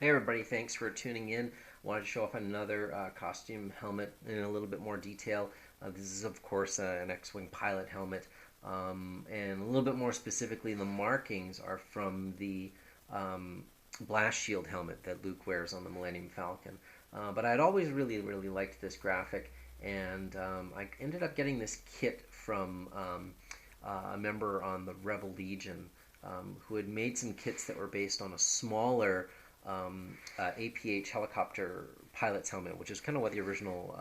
Hey everybody, thanks for tuning in. I wanted to show off another costume helmet in a little bit more detail. This is of course an X-Wing pilot helmet, and a little bit more specifically the markings are from the blast shield helmet that Luke wears on the Millennium Falcon. But I'd always really liked this graphic, and I ended up getting this kit from a member on the Rebel Legion who had made some kits that were based on a smaller APH helicopter pilot's helmet, which is kind of what the original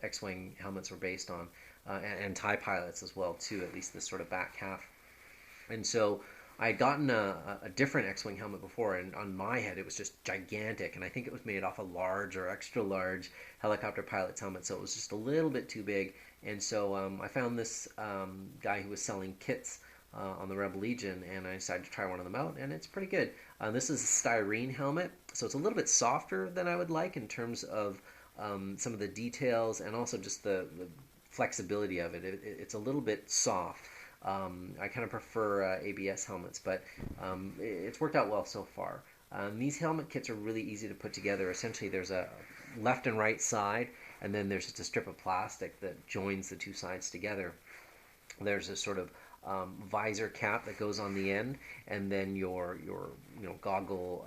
X-Wing helmets were based on, and TIE pilots as well too, at least this sort of back half. And so I had gotten a different X-Wing helmet before, and on my head it was just gigantic, and I think it was made off a large or extra large helicopter pilot's helmet, so it was just a little bit too big. And so I found this guy who was selling kits on the Rebel Legion, and I decided to try one of them out, and it's pretty good. This is a styrene helmet, so it's a little bit softer than I would like in terms of some of the details and also just the flexibility of it. It's a little bit soft. I kind of prefer ABS helmets, but it's worked out well so far. These helmet kits are really easy to put together. Essentially, there's a left and right side, and then there's just a strip of plastic that joins the two sides together. There's a sort of visor cap that goes on the end, and then your goggle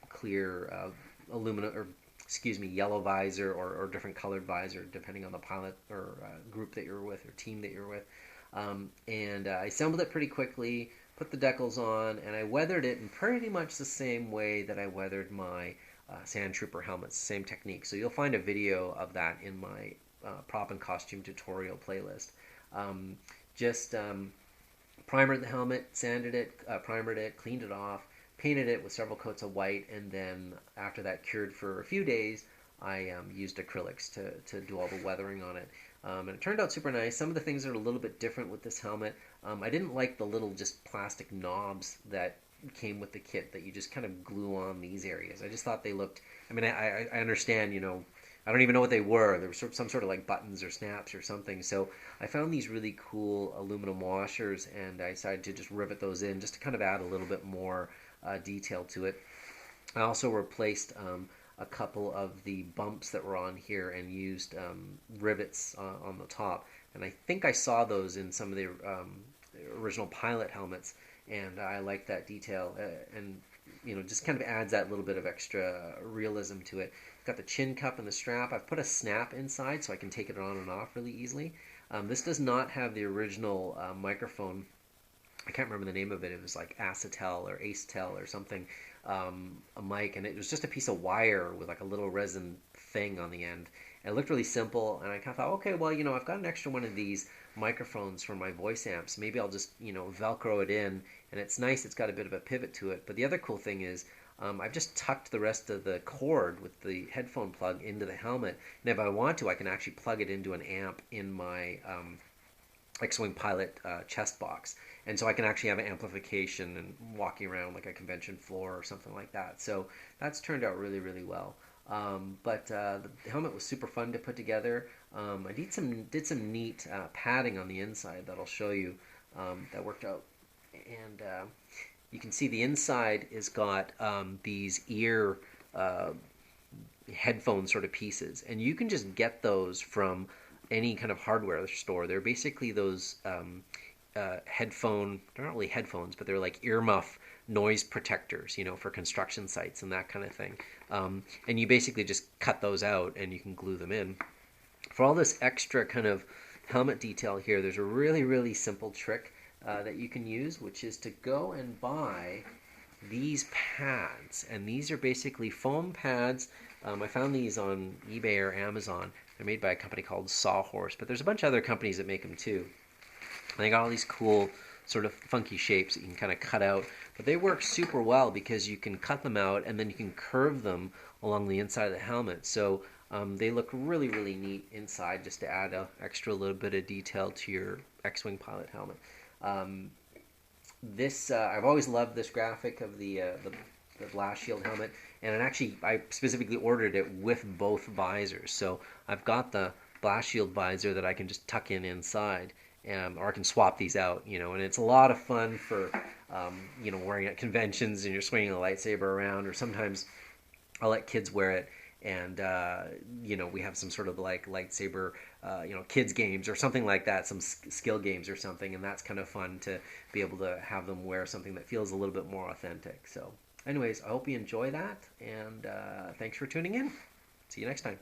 clear aluminum or excuse me yellow visor or different colored visor depending on the pilot or group that you're with or team that you're with. And I assembled it pretty quickly, put the decals on, and I weathered it in pretty much the same way that I weathered my Sand Trooper helmets, same technique. So you'll find a video of that in my prop and costume tutorial playlist. Just primered the helmet, sanded it, primered it, cleaned it off, painted it with several coats of white, and then after that cured for a few days, I used acrylics to do all the weathering on it. And it turned out super nice. Some of the things are a little bit different with this helmet. I didn't like the little just plastic knobs that came with the kit that you just kind of glue on these areas. I just thought they looked, I mean, I understand, I don't even know what they were. There were some sort of like buttons or snaps or something. So I found these really cool aluminum washers, and I decided to just rivet those in just to kind of add a little bit more detail to it. I also replaced a couple of the bumps that were on here and used rivets on the top. And I think I saw those in some of the original pilot helmets, and I like that detail. And just kind of adds that little bit of extra realism to it. Got the chin cup and the strap. I've put a snap inside so I can take it on and off really easily. This does not have the original microphone. I can't remember the name of it. It was like Acetel or Acetel or something, a mic, and it was just a piece of wire with like a little resin thing on the end. And it looked really simple, and I kind of thought, okay, well, I've got an extra one of these microphones for my voice amps. Maybe I'll just, Velcro it in, and it's nice. It's got a bit of a pivot to it. But the other cool thing is I've just tucked the rest of the cord with the headphone plug into the helmet, and if I want to, I can actually plug it into an amp in my X-Wing Pilot chest box, and so I can actually have amplification and walking around like a convention floor or something like that. So that's turned out really well. But the helmet was super fun to put together. I did some neat padding on the inside that I'll show you that worked out, and you can see the inside is got these ear headphone sort of pieces, and you can just get those from any kind of hardware store. They're basically those headphone, they're not really headphones, but they're like earmuff noise protectors, for construction sites and that kind of thing. And you basically just cut those out and you can glue them in. For all this extra kind of helmet detail here, there's a really simple trick that you can use, which is to go and buy these pads. And these are basically foam pads. I found these on eBay or Amazon. They're made by a company called Sawhorse, but there's a bunch of other companies that make them too. And they got all these cool sort of funky shapes that you can kind of cut out, but they work super well because you can cut them out and then you can curve them along the inside of the helmet. So they look really neat inside, just to add a extra little bit of detail to your X-Wing pilot helmet. I've always loved this graphic of the blast shield helmet, and I specifically ordered it with both visors. So I've got the blast shield visor that I can just tuck in inside, or I can swap these out, and it's a lot of fun for, wearing at conventions and you're swinging a lightsaber around, or sometimes I'll let kids wear it, and we have some sort of like lightsaber, kids games or something like that, some skill games or something, and that's kind of fun to be able to have them wear something that feels a little bit more authentic. So, anyways, I hope you enjoy that, and thanks for tuning in. See you next time.